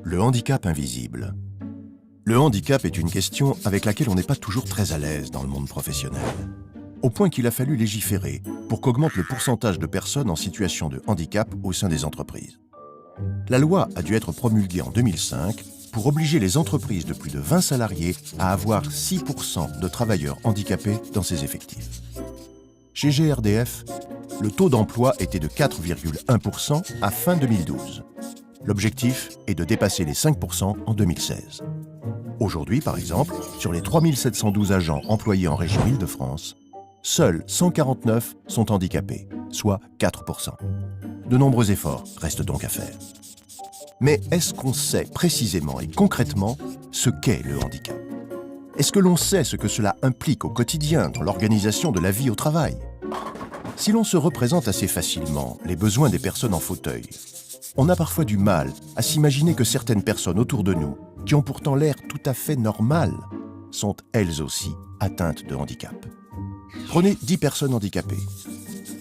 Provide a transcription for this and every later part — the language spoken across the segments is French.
Le handicap invisible. Le handicap est une question avec laquelle on n'est pas toujours très à l'aise dans le monde professionnel. Au point qu'il a fallu légiférer pour qu'augmente le pourcentage de personnes en situation de handicap au sein des entreprises. La loi a dû être promulguée en 2005 pour obliger les entreprises de plus de 20 salariés à avoir 6% de travailleurs handicapés dans ses effectifs. Chez GRDF, le taux d'emploi était de 4,1% à fin 2012. L'objectif est de dépasser les 5% en 2016. Aujourd'hui, par exemple, sur les 3712 agents employés en région Île-de-France, seuls 149 sont handicapés, soit 4%. De nombreux efforts restent donc à faire. Mais est-ce qu'on sait précisément et concrètement ce qu'est le handicap? Est-ce que l'on sait ce que cela implique au quotidien dans l'organisation de la vie au travail? Si l'on se représente assez facilement les besoins des personnes en fauteuil, on a parfois du mal à s'imaginer que certaines personnes autour de nous, qui ont pourtant l'air tout à fait normales, sont elles aussi atteintes de handicap. Prenez 10 personnes handicapées.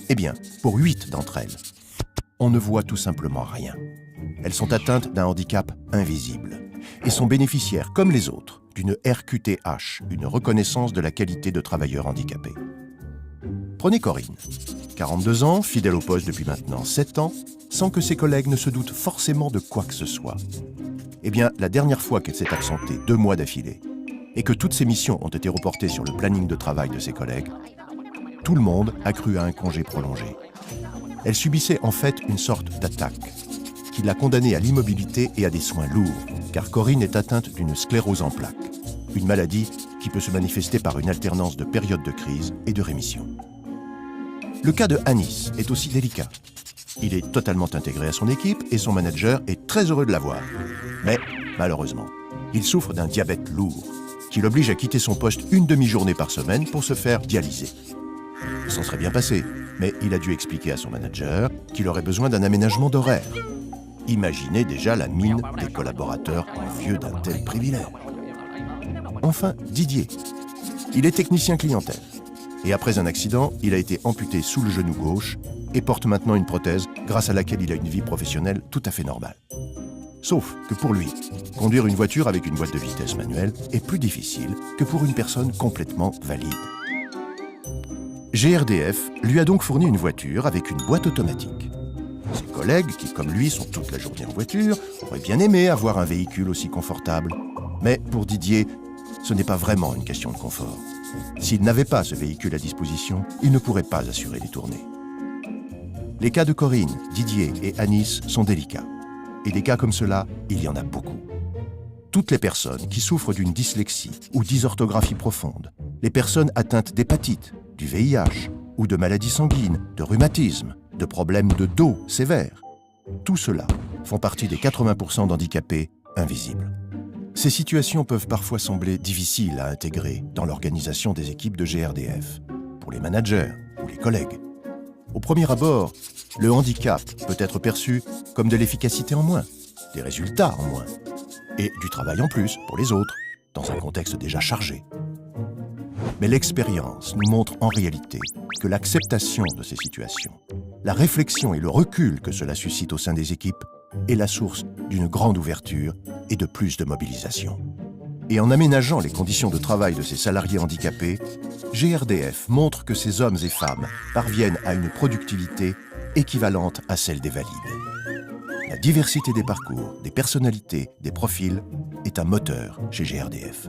Eh bien, pour 8 d'entre elles, on ne voit tout simplement rien. Elles sont atteintes d'un handicap invisible et sont bénéficiaires, comme les autres, d'une RQTH, une reconnaissance de la qualité de travailleur handicapé. Prenez Corinne, 42 ans, fidèle au poste depuis maintenant 7 ans, sans que ses collègues ne se doutent forcément de quoi que ce soit. Eh bien, la dernière fois qu'elle s'est absentée 2 mois d'affilée, et que toutes ses missions ont été reportées sur le planning de travail de ses collègues, tout le monde a cru à un congé prolongé. Elle subissait en fait une sorte d'attaque, qui l'a condamnée à l'immobilité et à des soins lourds, car Corinne est atteinte d'une sclérose en plaques, une maladie qui peut se manifester par une alternance de périodes de crise et de rémission. Le cas de Anis est aussi délicat. Il est totalement intégré à son équipe et son manager est très heureux de l'avoir. Mais, malheureusement, il souffre d'un diabète lourd qui l'oblige à quitter son poste une demi-journée par semaine pour se faire dialyser. Il s'en serait bien passé, mais il a dû expliquer à son manager qu'il aurait besoin d'un aménagement d'horaire. Imaginez déjà la mine des collaborateurs envieux d'un tel privilège. Enfin, Didier. Il est technicien clientèle. Et après un accident, il a été amputé sous le genou gauche et porte maintenant une prothèse grâce à laquelle il a une vie professionnelle tout à fait normale. Sauf que pour lui, conduire une voiture avec une boîte de vitesse manuelle est plus difficile que pour une personne complètement valide. GRDF lui a donc fourni une voiture avec une boîte automatique. Ses collègues, qui comme lui sont toute la journée en voiture, auraient bien aimé avoir un véhicule aussi confortable. Mais pour Didier, ce n'est pas vraiment une question de confort. S'il n'avait pas ce véhicule à disposition, il ne pourrait pas assurer les tournées. Les cas de Corinne, Didier et Anis sont délicats. Et des cas comme cela, il y en a beaucoup. Toutes les personnes qui souffrent d'une dyslexie ou dysorthographie profonde, les personnes atteintes d'hépatite, du VIH ou de maladies sanguines, de rhumatisme, de problèmes de dos sévères, tout cela font partie des 80% d'handicapés invisibles. Ces situations peuvent parfois sembler difficiles à intégrer dans l'organisation des équipes de GRDF, pour les managers ou les collègues. Au premier abord, le handicap peut être perçu comme de l'efficacité en moins, des résultats en moins, et du travail en plus pour les autres, dans un contexte déjà chargé. Mais l'expérience nous montre en réalité que l'acceptation de ces situations, la réflexion et le recul que cela suscite au sein des équipes est la source d'une grande ouverture et de plus de mobilisation. Et en aménageant les conditions de travail de ces salariés handicapés, GRDF montre que ces hommes et femmes parviennent à une productivité équivalente à celle des valides. La diversité des parcours, des personnalités, des profils est un moteur chez GRDF.